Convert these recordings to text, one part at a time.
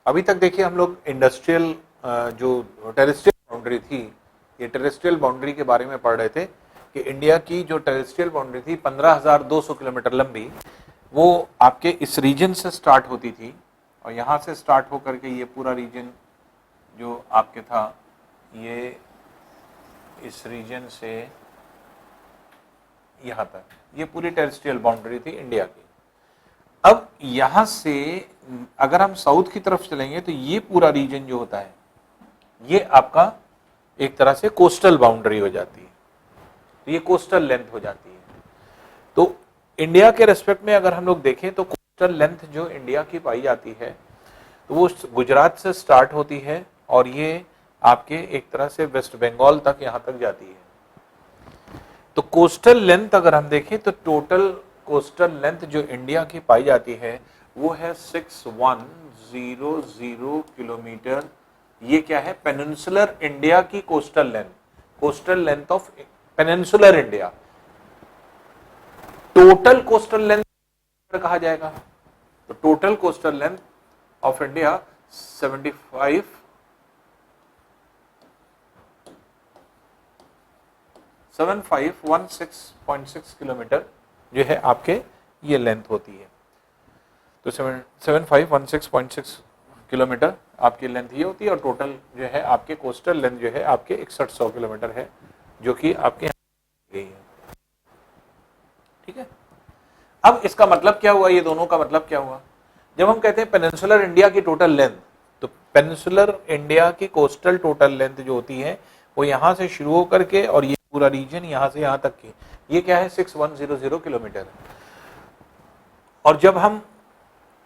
अभी तक देखिए हम लोग इंडस्ट्रियल जो टेरेस्ट्रियल बाउंड्री थी, ये टेरेस्ट्रियल बाउंड्री के बारे में पढ़ रहे थे कि इंडिया की जो टेरेस्ट्रियल बाउंड्री थी 15,200 किलोमीटर लंबी, वो आपके इस रीजन से स्टार्ट होती थी और यहाँ से स्टार्ट होकर के ये पूरा रीजन जो आपके था, ये इस रीजन से यहाँ तक, ये पूरी टेरेस्ट्रियल बाउंड्री थी इंडिया की। अब यहां से अगर हम साउथ की तरफ चलेंगे तो ये पूरा रीजन जो होता है ये आपका एक तरह से कोस्टल बाउंड्री हो जाती है, तो ये कोस्टल लेंथ हो जाती है। तो इंडिया के रेस्पेक्ट में अगर हम लोग देखें तो कोस्टल लेंथ जो इंडिया की पाई जाती है तो वो गुजरात से स्टार्ट होती है और ये आपके एक तरह से वेस्ट बंगाल तक यहां तक जाती है। तो कोस्टल लेंथ अगर हम देखें तो टोटल कोस्टल लेंथ जो इंडिया की पाई जाती है वो है 6100 किलोमीटर। ये क्या है? पेनिनसुलर इंडिया की coastal length of peninsular India. Total coastal length कहा जाएगा, तो total coastal length of India 7516.6 kilometre जो है आपके ये लेंथ होती है। तो 7516.6 किलोमीटर आपकी लेंथ ये होती है और टोटल जो है आपके कोस्टल लेंथ जो है आपके 6100 किलोमीटर है, जो कि आपके यहाँ गई है। ठीक है, अब इसका मतलब क्या हुआ, ये दोनों का मतलब क्या हुआ? जब हम कहते हैं पेनिनसुलर इंडिया की टोटल लेंथ, तो पेनिनसुलर इंडिया की कोस्टल टोटल लेंथ जो होती है वो यहां से शुरू होकर के और ये पूरा रीजन यहां से यहां तक की, ये क्या है? 6100 किलोमीटर। और जब हम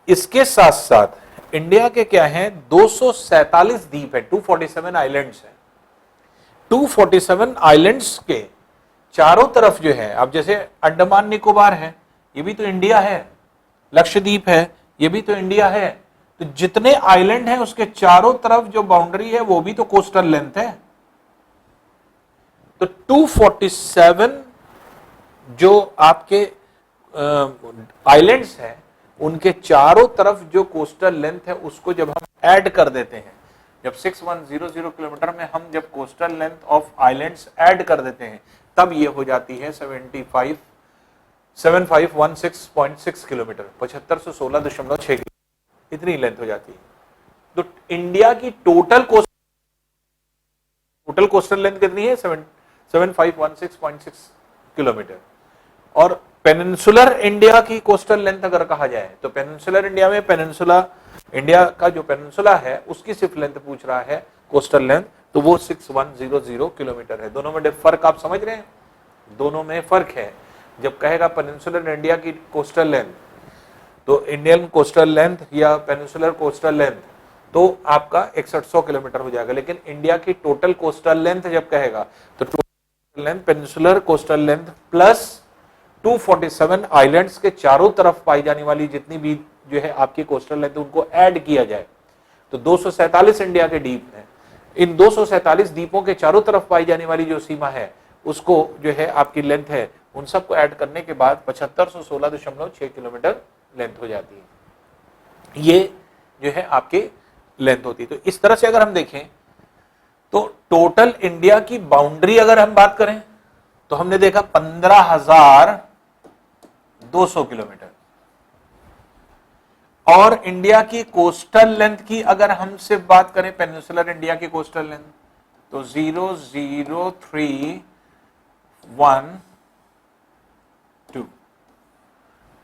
इसके साथ साथ इंडिया के क्या है, 247 द्वीप है, 247 आइलैंड्स है। 247 आइलैंड्स के चारों तरफ जो है, अब जैसे अंडमान निकोबार है, ये भी तो इंडिया है, लक्षद्वीप है, ये भी तो इंडिया है। तो जितने आइलैंड हैं उसके चारों तरफ जो बाउंड्री है वो भी तो कोस्टल लेंथ है। तो 247 जो आपके आइलैंड्स हैं उनके चारों तरफ जो कोस्टल लेंथ है उसको जब हम ऐड कर देते हैं, जब 6100 किलोमीटर में हम जब coastal length of islands add कर देते हैं तब ये हो जाती है 7516.6 किलोमीटर, 7516.6 किलोमीटर, इतनी लेंथ हो जाती है। तो इंडिया की टोटल कोस्टल लेंथ कितनी है? 7516.6 किलोमीटर। और पेनिनसुलर इंडिया की कोस्टल लेंथ अगर कहा जाए तो पेनिनसुलर इंडिया में पेनिनसुला इंडिया का जो पेनिनसुला है उसकी सिर्फ लेंथ पूछ रहा है, कोस्टल लेंथ, तो वो 6100 किलोमीटर है। दोनों में फर्क आप समझ रहे हैं? दोनों में फर्क है। जब कहेगा पेनिनसुलर इंडिया की कोस्टल लेंथ, तो इंडियन कोस्टल लेंथ या पेनिनसुलर कोस्टल लेंथ तो आपका 6100 किलोमीटर हो जाएगा। लेकिन इंडिया की टोटल कोस्टल लेंथ जब कहेगा तो total length peninsular coastal length plus 247 islands के चारों तरफ पाई जाने वाली जितनी भी जो है आपकी कोस्टल लेंथ उनको ऐड किया जाए तो 247 इंडिया के द्वीप हैं। इन 247 द्वीपों के चारों तरफ पाई जाने वाली जो सीमा है उसको जो है आपकी लेंथ है, उन सबको ऐड करने के बाद 7516.6 किलोमीटर लेंथ हो जाती है। ये जो है आपकी लेंथ होती है। तो इस तरह से अगर हम देखें तो टोटल इंडिया की बाउंड्री अगर हम बात करें तो हमने देखा 15,200 किलोमीटर। और इंडिया की कोस्टल लेंथ की अगर हम सिर्फ बात करें, पेनिनसुलर इंडिया की कोस्टल लेंथ तो 00312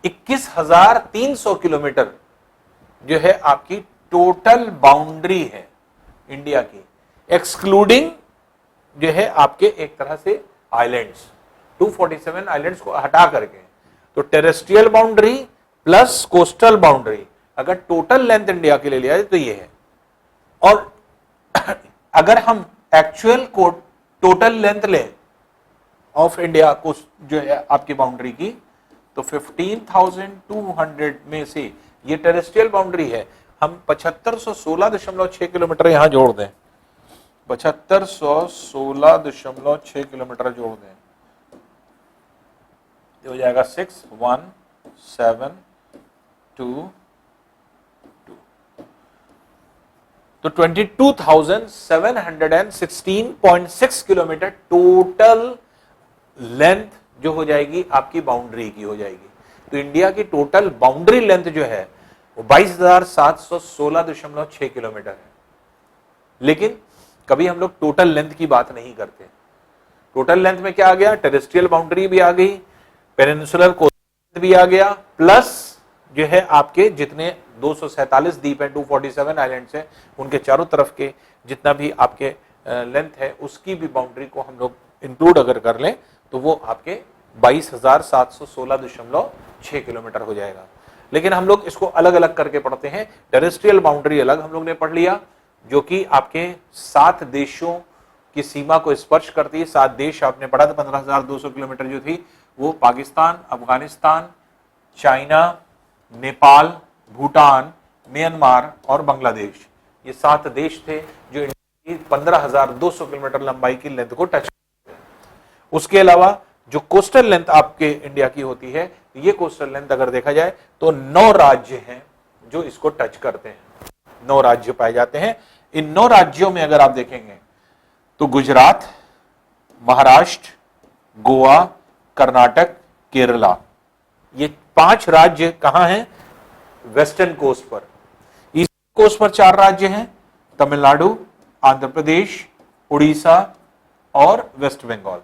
21,300 किलोमीटर जो है आपकी टोटल बाउंड्री है इंडिया की, एक्सक्लूडिंग जो है आपके एक तरह से आइलैंड्स, 247 आइलैंड्स को हटा करके। तो terrestrial boundary plus coastal boundary अगर टोटल लेंथ इंडिया के लिए लिया जाए तो ये है। और अगर हम एक्चुअल को टोटल लेंथ लें ऑफ इंडिया को जो है आपकी बाउंड्री की तो 15,200 में से ये टेरेस्ट्रियल बाउंड्री है, हम 7516.6 किलोमीटर यहां जोड़ दें, 7516.6 किलोमीटर जोड़ दें तो हो जाएगा 6172। तो 22,716.6 किलोमीटर टोटल लेंथ जो हो जाएगी आपकी बाउंड्री की हो जाएगी। तो इंडिया की टोटल बाउंड्री लेंथ जो है वो 22,716.6 किलोमीटर है। लेकिन कभी हम लोग टोटल लेंथ की बात नहीं करते। टोटल लेंथ में क्या आ गया, टेरेस्ट्रियल बाउंड्री भी आ गई, पेनिनसुलर कोस्टल भी आ गया, प्लस जो है आपके जितने 247 द्वीप है, 247 आइलैंड्स है, उनके चारों तरफ के जितना भी आपके लेंथ है उसकी भी बाउंड्री को हम लोग इंक्लूड अगर कर लें तो वो आपके 22,716.6 किलोमीटर हो जाएगा। लेकिन हम लोग इसको अलग अलग करके पढ़ते हैं। टेरेस्ट्रियल बाउंड्री अलग हम लोग ने पढ़ लिया, जो कि आपके 7 देशों की सीमा को स्पर्श करती है। 7 देश आपने पढ़ा था, 15,200 किलोमीटर जो थी वो पाकिस्तान, अफगानिस्तान, चाइना, नेपाल, भूटान, म्यांमार और बांग्लादेश, ये 7 देश थे जो इंडिया की 15,200 किलोमीटर लंबाई की लेंथ को टच करते हैं। उसके अलावा जो कोस्टल लेंथ आपके इंडिया की होती है, ये कोस्टल लेंथ अगर देखा जाए तो 9 राज्य हैं जो इसको टच करते हैं। 9 राज्य पाए जाते हैं। इन 9 राज्यों में अगर आप देखेंगे तो गुजरात, महाराष्ट्र, गोवा, कर्नाटक, केरला, ये 5 राज्य कहां हैं, वेस्टर्न कोस्ट पर। ईस्ट कोस्ट पर 4 राज्य हैं, तमिलनाडु, आंध्र प्रदेश, उड़ीसा और वेस्ट बंगाल।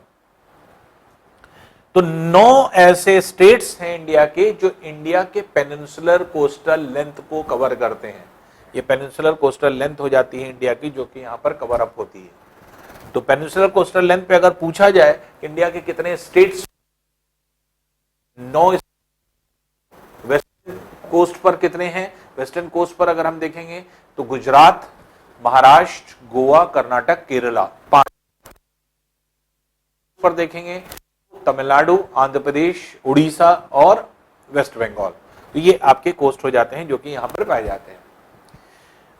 तो 9 ऐसे स्टेट्स हैं इंडिया के जो इंडिया के पेनिनसुलर कोस्टल लेंथ को कवर करते हैं। ये पेनिनसुलर कोस्टल लेंथ हो जाती है इंडिया की, जो कि यहां पर कवर अप होती है। तो पेनिनसुलर कोस्टल लेंथ पे अगर पूछा जाए कि इंडिया के कितने स्टेट्स, 9 वेस्टर्न कोस्ट पर कितने हैं, वेस्टर्न कोस्ट पर अगर हम देखेंगे तो गुजरात, महाराष्ट्र, गोवा, कर्नाटक, केरला 5 पर देखेंगे, तमिलनाडु, आंध्र प्रदेश, उड़ीसा और वेस्ट बंगाल। तो ये आपके कोस्ट हो जाते हैं जो कि यहां पर पाए जाते हैं।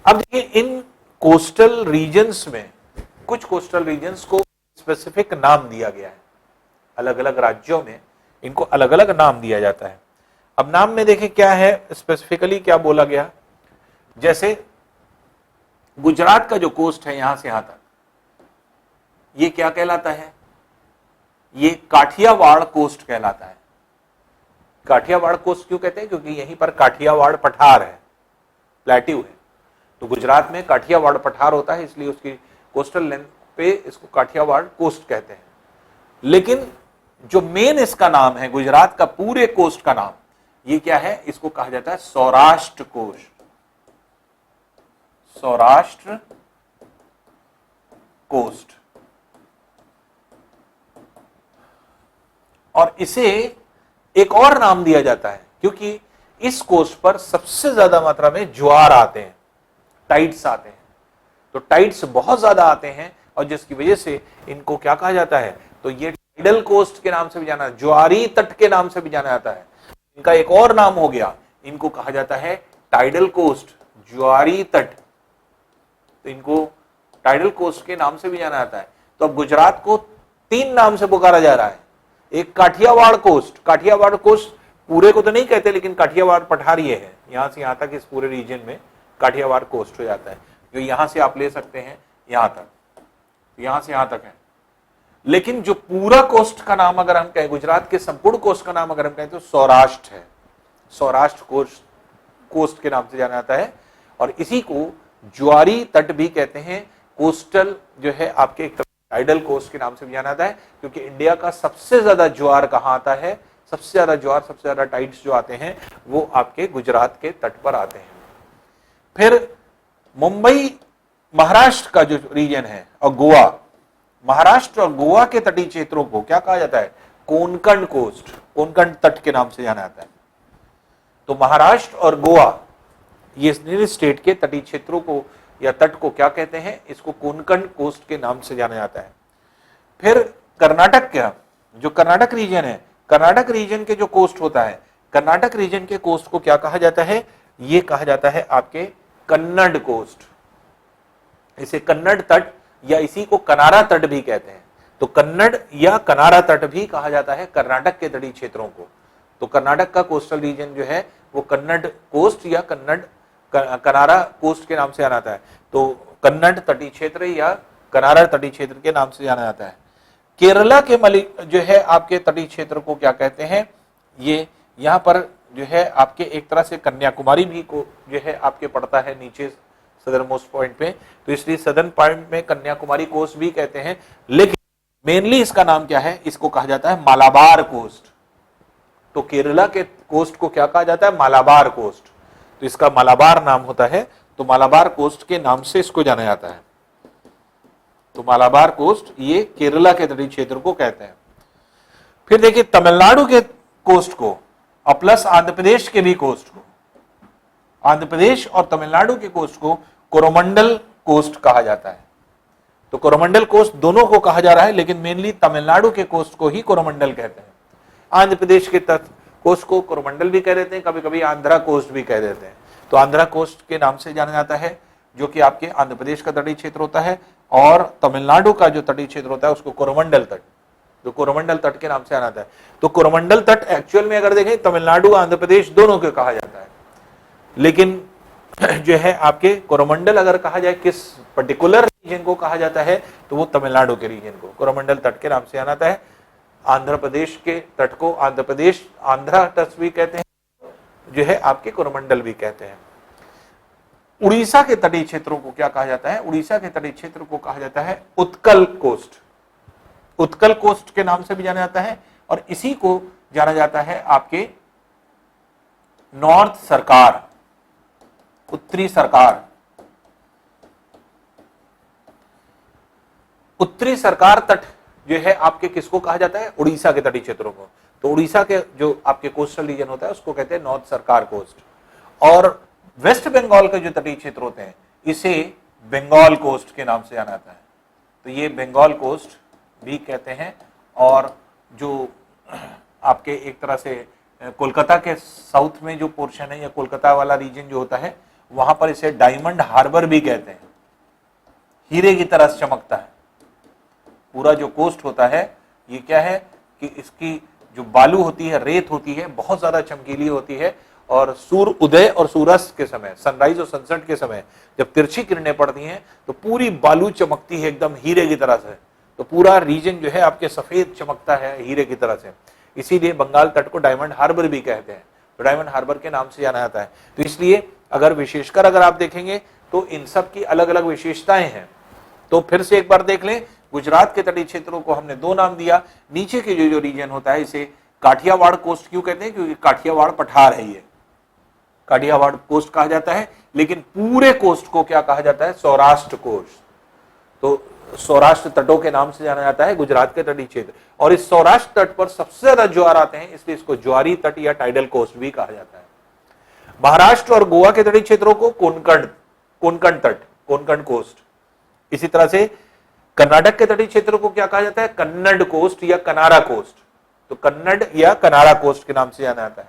अब देखिए, इन कोस्टल रीजन्स में कुछ कोस्टल रीजन्स को स्पेसिफिक नाम दिया गया है। अलग अलग राज्यों में इनको अलग अलग नाम दिया जाता है। अब नाम में देखें क्या है, स्पेसिफिकली क्या बोला गया। जैसे गुजरात का जो कोस्ट है यहां से यहां तक, ये क्या कहलाता है, ये काठियावाड़ कोस्ट कहलाता है। काठियावाड़ कोस्ट क्यों कहते हैं, क्योंकि यहीं पर काठियावाड़ पठार है, प्लेट्यू है। तो गुजरात में काठियावाड़ पठार होता है, इसलिए उसकी कोस्टल लेंथ पे इसको काठियावाड़ कोस्ट कहते हैं। लेकिन जो मेन इसका नाम है, गुजरात का पूरे कोस्ट का नाम, ये क्या है, इसको कहा जाता है सौराष्ट्र कोस्ट। सौराष्ट्र कोस्ट। और इसे एक और नाम दिया जाता है क्योंकि इस कोस्ट पर सबसे ज्यादा मात्रा में ज्वार आते हैं, टाइड्स आते हैं। तो टाइड्स बहुत ज्यादा आते हैं और जिसकी वजह से इनको क्या कहा जाता है, तो ये टाइडल कोस्ट के नाम से भी जाना, ज्वारी तट के नाम से भी जाना जाता है। इनका एक और नाम हो गया, इनको कहा जाता है टाइडल कोस्ट, ज्वारी तट। तो इनको टाइडल कोस्ट के नाम से भी जाना जाता है। तो अब गुजरात को 3 नाम से पुकारा जा रहा है। एक काठियावाड़ कोस्ट, काठियावाड़ कोस्ट पूरे को तो नहीं कहते, लेकिन काठियावाड़ पठार ये है, यहां से यहां तक इस पूरे रीजन में काठियावाड़ कोस्ट हो जाता है। जो यहां से आप ले सकते हैं यहां तक, यहां से यहां तक है। लेकिन जो पूरा कोस्ट का नाम अगर हम कहें, गुजरात के संपूर्ण कोस्ट का नाम अगर हम कहें तो सौराष्ट्र है। सौराष्ट्र कोस्ट के नाम से जाना जाता है और इसी को ज्वारी तट भी कहते हैं। कोस्टल जो है आपके एक टाइडल कोस्ट के नाम से भी जाना जाता है, क्योंकि इंडिया का सबसे ज्यादा ज्वार कहां आता है, सबसे ज्यादा ज्वार, सबसे ज्यादा टाइड्स जो आते हैं वो आपके गुजरात के तट पर आते हैं। फिर मुंबई महाराष्ट्र का जो रीजन है और गोवा, महाराष्ट्र और गोवा के तटीय क्षेत्रों को क्या कहा जाता है, कोंकण कोस्ट, कोंकण तट के नाम से जाना जाता है। तो महाराष्ट्र और गोवा ये स्टेट के तटीय क्षेत्रों को या तट को क्या कहते हैं, इसको कोंकण कोस्ट के नाम से जाना जाता है। फिर कर्नाटक का जो कर्नाटक रीजन है, कर्नाटक रीजन के जो कोस्ट होता है, कर्नाटक रीजन के कोस्ट को क्या कहा जाता है, ये कहा जाता है आपके कन्नड़ कोस्ट। इसे कन्नड़ तट या इसी को कनारा तट भी कहते हैं। तो कन्नड़ या कनारा तट भी कहा जाता है कर्नाटक के तटीय क्षेत्रों को। तो कर्नाटक का कोस्टल रीजन जो है वो कन्नड़ कोस्ट या कनारा कोस्ट के नाम से जाना जाता है। तो कन्नड़ तटीय क्षेत्र या कनारा तटीय क्षेत्र के नाम से जाना जाता है। केरला के जो है आपके तटीय क्षेत्र को क्या कहते हैं, ये यहाँ पर जो है आपके एक तरह से कन्याकुमारी भी को जो है आपके पड़ता है नीचे सदर्न मोस्ट पॉइंट पे, तो इसलिए सदर्न पॉइंट में कन्याकुमारी कोस्ट भी कहते हैं, लेकिन मेनली इसका नाम क्या है, इसको कहा जाता है मालाबार कोस्ट। तो केरला के कोस्ट को क्या कहा जाता है, मालाबार कोस्ट, तो इसका मालाबार नाम होता है, तो मालाबार कोस्ट के नाम से इसको जाना जाता है। तो मालाबार कोस्ट ये केरला के तटीय क्षेत्र को कहते हैं। फिर देखिए तमिलनाडु के कोस्ट को और प्लस आंध्र प्रदेश के भी कोस्ट को, आंध्र प्रदेश और तमिलनाडु के कोस्ट को कोरोमंडल कोस्ट कहा जाता है। तो कोरोमंडल कोस्ट दोनों को कहा जा रहा है, लेकिन मेनली तमिलनाडु के कोस्ट को ही कोरोमंडल कहते हैं। आंध्र प्रदेश के तट कोस्ट को कोरोमंडल भी कह देते हैं, कभी कभी आंध्रा कोस्ट भी कह देते हैं। तो आंध्रा कोस्ट के नाम से जाना जाता है, जो कि आपके आंध्र प्रदेश का तटीय क्षेत्र होता है, और तमिलनाडु का जो तटीय क्षेत्र होता है उसको कोरोमंडल तट, जो कोरोमंडल तट के नाम से जाना जाता है। तो कोरोमंडल तट एक्चुअल में अगर देखें तमिलनाडु आंध्र प्रदेश दोनों को कहा जाता है, लेकिन जो है आपके कोरोमंडल अगर कहा जाए किस पर्टिकुलर रीजन को कहा जाता है, तो वो तमिलनाडु के रीजन को कोरोमंडल तट के नाम से जाना जाता है। आंध्र प्रदेश के तट को आंध्र प्रदेश आंध्रा तट भी कहते हैं, जो है आपके कोरोमंडल भी कहते हैं। उड़ीसा के तटीय क्षेत्रों को क्या कहा जाता है, उड़ीसा के तटीय क्षेत्र को कहा जाता है उत्कल कोस्ट। उत्कल कोस्ट के नाम से भी जाना जाता है, और इसी को जाना जाता है आपके नॉर्थ सरकार, उत्तरी सरकार, उत्तरी सरकार तट जो है आपके किसको कहा जाता है, उड़ीसा के तटीय क्षेत्रों को। तो उड़ीसा के जो आपके कोस्टल रीजन होता है उसको कहते हैं नॉर्थ सरकार कोस्ट, और वेस्ट बंगाल के जो तटीय क्षेत्र होते हैं इसे बंगाल कोस्ट के नाम से जाना जाता है। तो ये बंगाल कोस्ट भी कहते हैं, और जो आपके एक तरह से कोलकाता के साउथ में जो पोर्शन है या कोलकाता वाला रीजन जो होता है, वहां पर इसे डायमंड हार्बर भी कहते हैं, हीरे की तरह चमकता है। पूरा जो कोस्ट होता है ये क्या है कि इसकी जो बालू होती है, रेत होती है, बहुत ज्यादा चमकीली होती है, और सूर्य उदय और सूर्यास्त के समय, सनराइज और सनसेट के समय जब तिरछी किरणें पड़ती हैं तो पूरी बालू चमकती है एकदम हीरे की तरह से। तो पूरा रीजन जो है आपके सफेद चमकता है हीरे की तरह से, इसीलिए बंगाल तट को डायमंड हार्बर भी कहते हैं। तो डायमंड हार्बर के नाम से जाना जाता है। तो इसलिए अगर विशेषकर अगर आप देखेंगे तो इन सब की अलग अलग विशेषताएं हैं। तो फिर से एक बार देख लें, गुजरात के तटीय क्षेत्रों को हमने दो नाम दिया, नीचे के जो रीजन होता है इसे काठियावाड़ कोस्ट क्यों कहते हैं, क्योंकि काठियावाड़ पठार है, ये काठियावाड़ कोस्ट कहा जाता है। लेकिन पूरे कोस्ट को क्या कहा जाता है, सौराष्ट्र कोस्ट। तो सौराष्ट्र तटों के नाम से जाना जाता है गुजरात के तटीय क्षेत्र, और इस सौराष्ट्र तट पर सबसे ज्यादा ज्वार आते हैं, इसलिए इसको ज्वारी तट या टाइडल कोस्ट भी कहा जाता है। महाराष्ट्र और गोवा के तटीय क्षेत्रों को कोंकण तट, कोंकण कोस्ट। इसी तरह से कर्नाटक के तटीय क्षेत्रों को क्या कहा जाता है, कन्नड़ कोस्ट या कनारा कोस्ट। तो कन्नड़ या कनारा कोस्ट के नाम से जाना जाता है।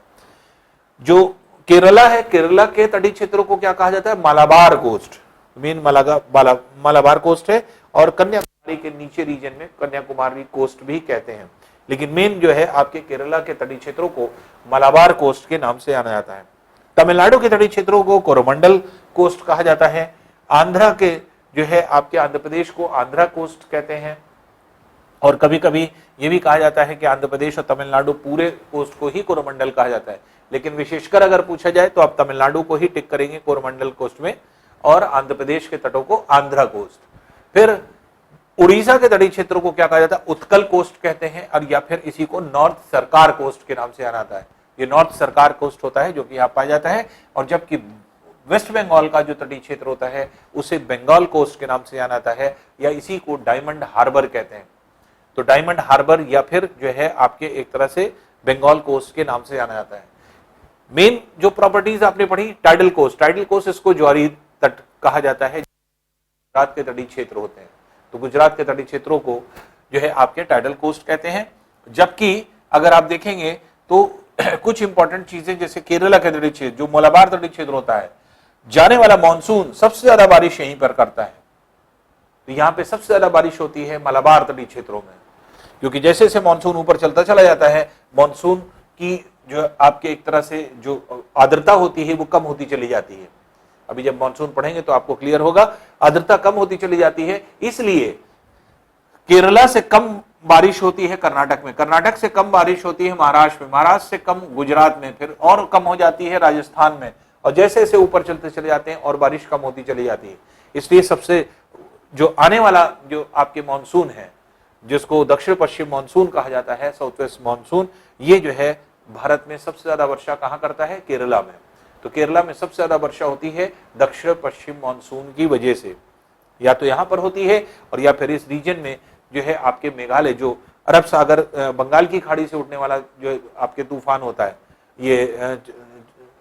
जो केरला है, केरला के तटीय क्षेत्रों को क्या कहा जाता है, Malabar coast. Main Malabar coast है, और कन्याकुमारी के नीचे रीजन में कन्याकुमारी कोस्ट भी कहते हैं, लेकिन मेन जो है आपके केरला के तटीय क्षेत्रों को मालाबार कोस्ट के नाम से जाना जाता है। तमिलनाडु के तटीय क्षेत्रों को कोरोमंडल कोस्ट कहा जाता है। आंध्रा के जो है आपके आंध्र प्रदेश को आंध्रा कोस्ट कहते हैं, और कभी कभी ये भी कहा जाता है कि आंध्र प्रदेश और तमिलनाडु पूरे कोस्ट को ही कोरोमंडल कहा जाता है, लेकिन विशेषकर अगर पूछा जाए तो आप तमिलनाडु को ही टिक करेंगे कोरोमंडल कोस्ट में, और आंध्र प्रदेश के तटों को आंध्रा कोस्ट। फिर उड़ीसा के तटीय क्षेत्रों को क्या कहा जाता है, उत्कल कोस्ट कहते हैं, और या फिर इसी को नॉर्थ सरकार कोस्ट के नाम से जाना जाता है। ये नॉर्थ सरकार कोस्ट होता है जो कि यहाँ पाया जाता है, और जबकि वेस्ट बंगाल का जो तटीय क्षेत्र होता है उसे बंगाल कोस्ट के नाम से जाना जाता है, या इसी को डायमंड हार्बर कहते हैं। तो डायमंड हार्बर या फिर जो है आपके एक तरह से बंगाल कोस्ट के नाम से जाना जाता है। मेन जो प्रॉपर्टीज आपने पढ़ी, टाइडल कोस्ट, टाइडल कोस्ट इसको ज्वारी तट कहा जाता है, गुजरात के तटीय क्षेत्र होते हैं। तो गुजरात के तटीय क्षेत्रों को जो है आपके टाइडल कोस्ट कहते हैं। जबकि अगर आप देखेंगे तो कुछ इंपॉर्टेंट चीजें, जैसे केरला के तटीय क्षेत्र, जो मलाबार तटीय क्षेत्र होता है, जाने वाला मानसून सबसे ज्यादा बारिश यहीं पर करता है। तो यहाँ पे सबसे ज्यादा बारिश होती है मलाबार तटीय क्षेत्रों में, क्योंकि जैसे जैसे मानसून ऊपर चलता चला जाता है, मानसून की जो आपके एक तरह से जो आर्द्रता होती है वो कम होती चली जाती है। अभी जब मानसून पढ़ेंगे तो आपको क्लियर होगा। आर्द्रता कम होती चली जाती है, इसलिए केरला से कम बारिश होती है कर्नाटक में, कर्नाटक से कम बारिश होती है महाराष्ट्र में, महाराष्ट्र से कम गुजरात में, फिर और कम हो जाती है राजस्थान में, और जैसे जैसे ऊपर चलते चले जाते हैं और बारिश कम होती चली जाती है। इसलिए सबसे जो आने वाला जो आपके मानसून है, जिसको दक्षिण पश्चिम मानसून कहा जाता है, साउथ वेस्ट मानसून, ये जो है भारत में सबसे ज्यादा वर्षा कहां करता है? केरला में। तो केरला में सबसे ज्यादा वर्षा होती है दक्षिण पश्चिम मानसून की वजह से, या तो यहां पर होती है और या फिर इस रीजन में जो है आपके मेघालय, जो अरब सागर बंगाल की खाड़ी से उठने वाला जो आपके तूफान होता है, ये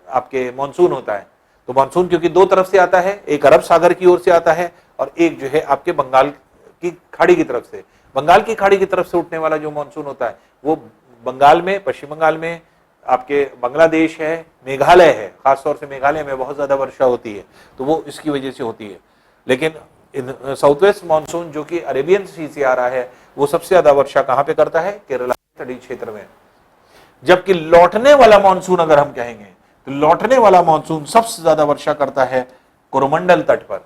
आपके मानसून होता है। तो मानसून क्योंकि दो तरफ से आता है, एक अरब सागर की ओर से आता है और एक जो है आपके बंगाल की खाड़ी की तरफ से। बंगाल की खाड़ी की तरफ से उठने वाला जो मानसून होता है वो बंगाल में, पश्चिम बंगाल में, आपके बांग्लादेश है, मेघालय है, खासतौर से मेघालय में बहुत ज्यादा वर्षा होती है, तो वो इसकी वजह से होती है। लेकिन साउथ वेस्ट मानसून जो कि अरेबियन सी से आ रहा है, वो सबसे ज्यादा वर्षा कहां पे करता है? केरला तटीय क्षेत्र में। जबकि लौटने वाला मानसून अगर हम कहेंगे तो लौटने वाला मानसून सबसे ज्यादा वर्षा करता है कोरोमंडल तट पर।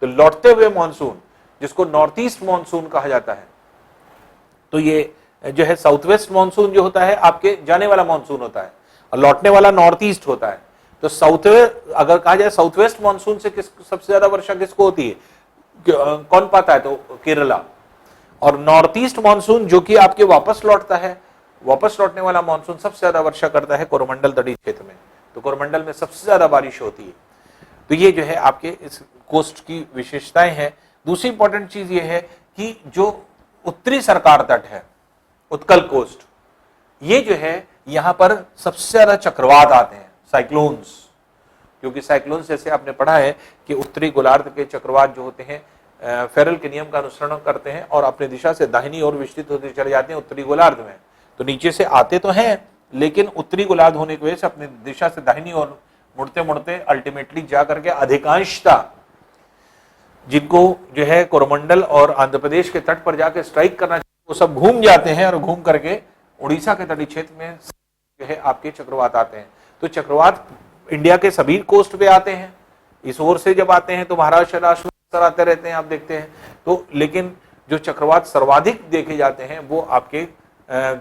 तो लौटते हुए मानसून, जिसको नॉर्थ ईस्ट मानसून कहा जाता है, तो ये जो है साउथ वेस्ट मानसून जो होता है आपके जाने वाला मानसून होता है और लौटने वाला नॉर्थ ईस्ट होता है। तो साउथ अगर कहा जाए साउथ वेस्ट मानसून से सबसे ज्यादा वर्षा किसको होती है, कौन पाता है? तो केरला। और नॉर्थ ईस्ट मानसून जो कि आपके वापस लौटता है, वापस लौटने वाला मानसून सबसे ज्यादा वर्षा करता है कोरोमंडल तटीय क्षेत्र में। तो कोरोमंडल में सबसे ज्यादा बारिश होती है। तो ये जो है आपके इस कोस्ट की विशेषताएं हैं। दूसरी इंपॉर्टेंट चीज ये है कि जो उत्तरी सरकार तट है, उत्कल कोस्ट, ये जो है यहां पर सबसे ज्यादा चक्रवात आते हैं, साइक्लोन्स। क्योंकि साइक्लोन्स जैसे आपने पढ़ा है कि उत्तरी गोलार्ध के चक्रवात जो होते हैं फेरल के नियम का अनुसरण करते हैं और अपनी दिशा से दाहिनी ओर विस्तृत होते चले जाते हैं उत्तरी गोलार्ध में। तो नीचे से आते तो हैं, लेकिन उत्तरी गोलार्ध होने की वजह से अपनी दिशा से दाहिनी ओर मुड़ते मुड़ते अल्टीमेटली जा करके अधिकांशता जिनको जो है कोरोमंडल और आंध्र प्रदेश के तट पर जाके स्ट्राइक करना चाहिए, वो सब घूम जाते हैं और घूम करके उड़ीसा के तटीय क्षेत्र में जो है आपके चक्रवात आते हैं। तो चक्रवात इंडिया के सभी कोस्ट पे आते हैं। इस ओर से जब आते हैं तो महाराष्ट्र राष्ट्र में आते रहते हैं, आप देखते हैं। तो लेकिन जो चक्रवात सर्वाधिक देखे जाते हैं वो आपके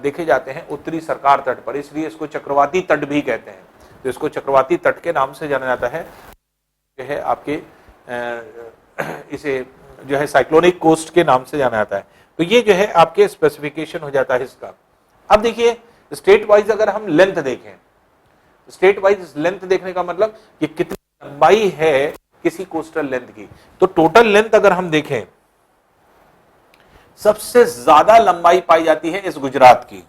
देखे जाते हैं उत्तरी सरकार तट पर, इसलिए इसको चक्रवाती तट भी कहते हैं। तो इसको चक्रवाती तट के नाम से जाना जाता है। जो है आपके इसे जो है साइक्लोनिक कोस्ट के नाम से जाना जाता है। तो ये जो है आपके स्पेसिफिकेशन हो जाता है इसका। अब देखिए स्टेट वाइज अगर हम लेंथ देखें, स्टेट वाइज लेंथ देखने का मतलब कि कितनी लंबाई है किसी कोस्टल लेंथ की। तो टोटल लेंथ अगर हम देखें, सबसे ज्यादा लंबाई पाई जाती है इस गुजरात की।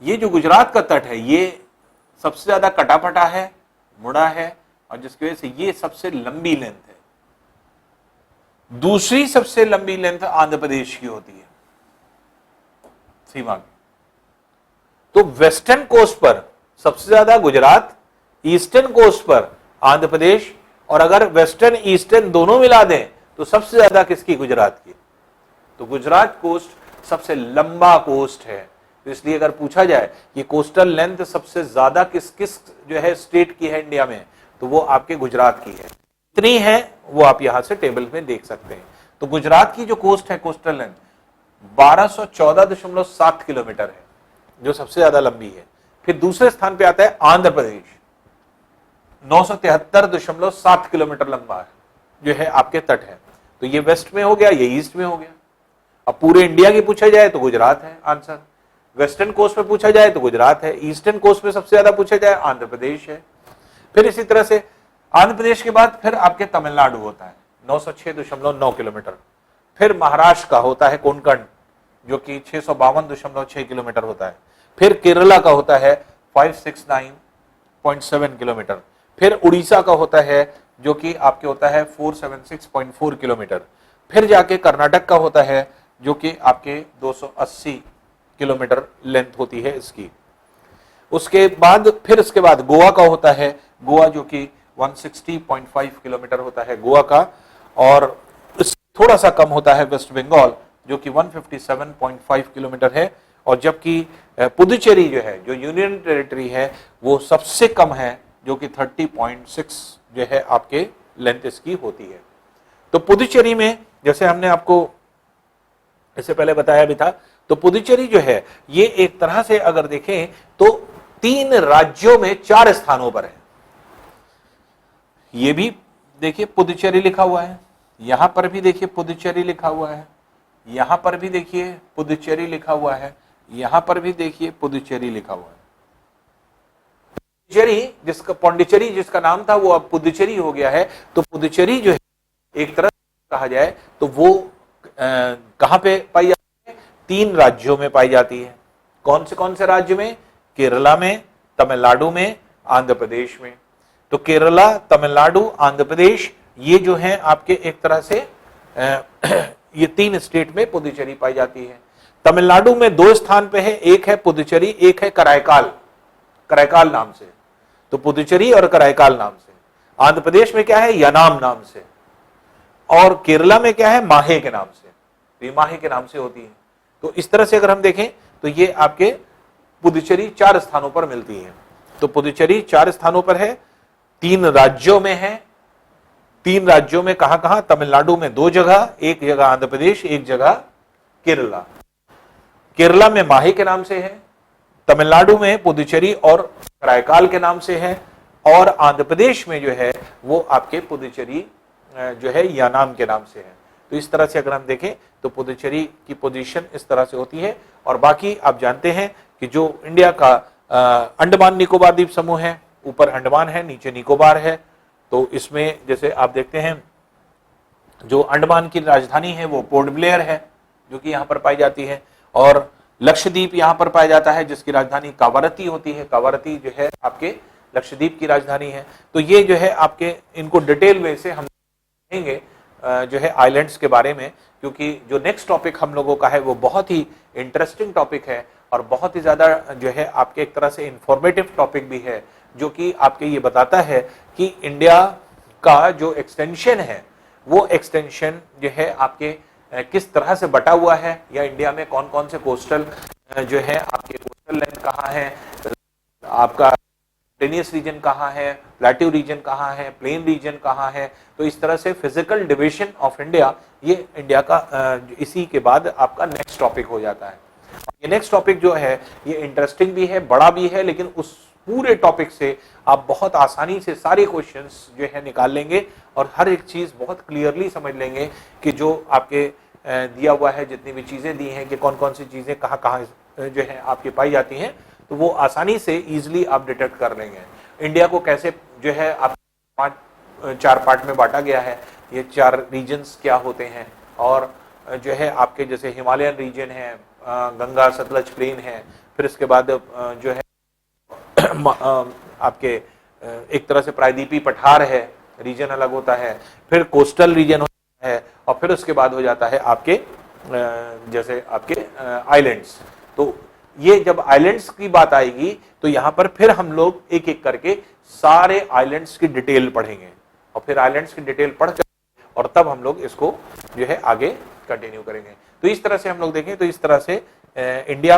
ये जो गुजरात का तट है ये सबसे ज्यादा कटापटा है, मुड़ा है, और जिसकी वजह से ये सबसे लंबी लेंथ है। दूसरी सबसे लंबी लेंथ आंध्र प्रदेश की होती है सीमा की। तो वेस्टर्न कोस्ट पर सबसे ज्यादा गुजरात, ईस्टर्न कोस्ट पर आंध्र प्रदेश, और अगर वेस्टर्न ईस्टर्न दोनों मिला दें तो सबसे ज्यादा किसकी? गुजरात की। तो गुजरात कोस्ट सबसे लंबा कोस्ट है। तो इसलिए अगर पूछा जाए कि कोस्टल लेंथ सबसे ज्यादा किस किस जो है स्टेट की है इंडिया में, तो वो आपके गुजरात की है। कितनी है वो आप यहां से टेबल में देख सकते हैं। तो गुजरात की जो कोस्ट है कोस्टल लेंथ 1214.7 किलोमीटर है, जो सबसे ज्यादा लंबी है। फिर दूसरे स्थान पे आता है आंध्र प्रदेश, 973.7 किलोमीटर लंबा है, जो है आपके तट है। तो ये वेस्ट में हो गया, ये ईस्ट में हो गया। अब पूरे इंडिया की पूछा जाए तो गुजरात है आंसर। वेस्टर्न कोस्ट पे पूछा जाए तो गुजरात है। ईस्टर्न कोस्ट पे सबसे ज्यादा पूछा जाए आंध्र प्रदेश है। फिर इसी तरह से आंध्र प्रदेश के बाद फिर आपके तमिलनाडु होता है 906.9 किलोमीटर। फिर महाराष्ट्र का होता है कोंकण, जो कि 652.6 किलोमीटर होता है। फिर केरला का होता है 569.7 किलोमीटर। फिर उड़ीसा का होता है जो कि आपके होता है 476.4 किलोमीटर। फिर जाके कर्नाटक का होता है जो कि आपके 280 किलोमीटर लेंथ होती है इसकी। उसके बाद फिर इसके बाद गोवा का होता है, गोवा जो कि 160.5 किलोमीटर होता है गोवा का। और थोड़ा सा कम होता है वेस्ट बंगाल जो कि 157.5 किलोमीटर है। और जबकि पुदुचेरी जो है, जो यूनियन टेरिटरी है, वो सबसे कम है, जो कि 30.6 जो है आपके लेंथ इसकी होती है। तो पुदुचेरी में जैसे हमने आपको इससे पहले बताया भी था, तो पुदुचेरी जो है ये एक तरह से अगर देखें तो 3 राज्यों में 4 स्थानों पर है। ये भी देखिए पुदुचेरी लिखा हुआ है, यहां पर भी देखिए पुदुचेरी लिखा हुआ है, यहां पर भी देखिए पुदुचेरी लिखा हुआ है, यहां पर भी देखिए पुदुचेरी लिखा हुआ है। पुदुचेरी जिसका पौंडीचेरी जिसका नाम था वो अब पुदुचेरी हो गया है। तो पुदुचेरी जो है एक तरह कहा जाए तो वो कहां पे पाई जाती है? 3 राज्यों में पाई जाती है। कौन से राज्य में? केरला में, तमिलनाडु में, आंध्र प्रदेश में। तो केरला, तमिलनाडु, आंध्र प्रदेश, ये जो है आपके एक तरह से ये 3 स्टेट में पुदुचेरी पाई जाती है। तमिलनाडु में 2 स्थान पे है, एक है पुदुचेरी, एक है कराईकाल नाम से। तो पुदुचेरी और कराईकाल नाम से। आंध्र प्रदेश में क्या है? यनाम नाम से। और केरला में क्या है? माहे के नाम से। तो ये माहे के नाम से होती है। तो इस तरह से अगर हम देखें तो ये आपके पुदुचेरी 4 स्थानों पर मिलती है। तो पुदुचेरी 4 स्थानों पर है, 3 राज्यों में है। 3 राज्यों में कहां? तमिलनाडु में 2 जगह, एक जगह आंध्र प्रदेश, एक जगह केरला। केरला में माहे के नाम से है, तमिलनाडु में पुदुचेरी और कराईकाल के नाम से है, और आंध्र प्रदेश में जो है वो आपके पुदुचेरी जो है यानाम के नाम से है। तो इस तरह से अगर हम देखें तो पुदुचेरी की पोजीशन इस तरह से होती है। और बाकी आप जानते हैं कि जो इंडिया का अंडमान निकोबार द्वीप समूह है, ऊपर अंडमान है, नीचे निकोबार है। तो इसमें जैसे आप देखते हैं जो अंडमान की राजधानी है वो पोर्ट ब्लेयर है, जो कि यहाँ पर पाई जाती है, और लक्षद्वीप यहाँ पर पाया जाता है जिसकी राजधानी कावारती होती है। कावारती जो है आपके लक्षद्वीप की राजधानी है। तो ये जो है आपके इनको डिटेल वे से हम देखेंगे जो है आइलैंड्स के बारे में, क्योंकि जो नेक्स्ट टॉपिक हम लोगों का है वो बहुत ही इंटरेस्टिंग टॉपिक है और बहुत ही ज्यादा जो है आपके एक तरह से इंफॉर्मेटिव टॉपिक भी है, जो कि आपके ये बताता है कि इंडिया का जो एक्सटेंशन है वो एक्सटेंशन जो है आपके किस तरह से बटा हुआ है, या इंडिया में कौन कौन से कोस्टल जो है आपके कोस्टल लाइन कहाँ है, आपका टेनियस रीजन कहाँ है, प्लेट्यू रीजन कहाँ है, प्लेन रीजन कहाँ है। तो इस तरह से फिजिकल डिवीजन ऑफ इंडिया, ये इंडिया का इसी के बाद आपका नेक्स्ट टॉपिक हो जाता है। ये नेक्स्ट टॉपिक जो है ये इंटरेस्टिंग भी है, बड़ा भी है, लेकिन उस पूरे टॉपिक से आप बहुत आसानी से सारे क्वेश्चंस जो है निकाल लेंगे और हर एक चीज बहुत क्लियरली समझ लेंगे कि जो आपके दिया हुआ है, जितनी भी चीजें दी हैं कि कौन कौन सी चीजें कहाँ कहाँ जो है आपकी पाई जाती हैं, तो वो आसानी से इजीली आप डिटेक्ट कर लेंगे। इंडिया को कैसे जो है आप 4 पार्ट में बांटा गया है, ये 4 रीजन्स क्या होते हैं, और जो है आपके जैसे हिमालयन रीजन है, गंगा सतलज प्लेन है, फिर इसके बाद जो है आपके एक तरह से प्रायद्वीपी पठार है, रीजन अलग होता है, फिर कोस्टल रीजन होता है, और फिर उसके बाद हो जाता है आपके जैसे आपके आइलैंड्स। तो ये जब आइलैंड्स की बात आएगी तो यहां पर फिर हम लोग एक एक करके सारे आइलैंड्स की डिटेल पढ़ेंगे, और फिर आइलैंड्स की डिटेल पढ़ कर और तब हम लोग इसको जो है आगे कंटिन्यू करेंगे। तो इस तरह से हम लोग देखें तो इस तरह से इंडिया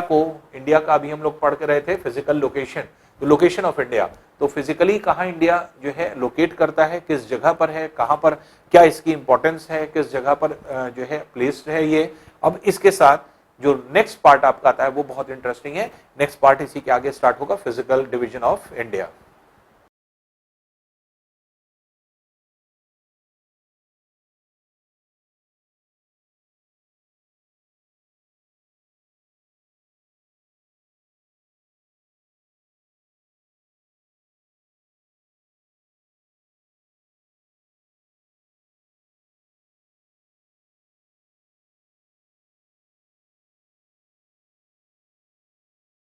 का अभी हम लोग पढ़ के रहे थे फिजिकल लोकेशन, तो लोकेशन ऑफ इंडिया, तो फिजिकली कहाँ इंडिया जो है लोकेट करता है, किस जगह पर है, कहाँ पर क्या इसकी इंपॉर्टेंस है, किस जगह पर जो है प्लेस्ड है ये। अब इसके साथ जो नेक्स्ट पार्ट आपका आता है वो बहुत इंटरेस्टिंग है। नेक्स्ट पार्ट इसी के आगे स्टार्ट होगा, फिजिकल डिवीजन ऑफ इंडिया।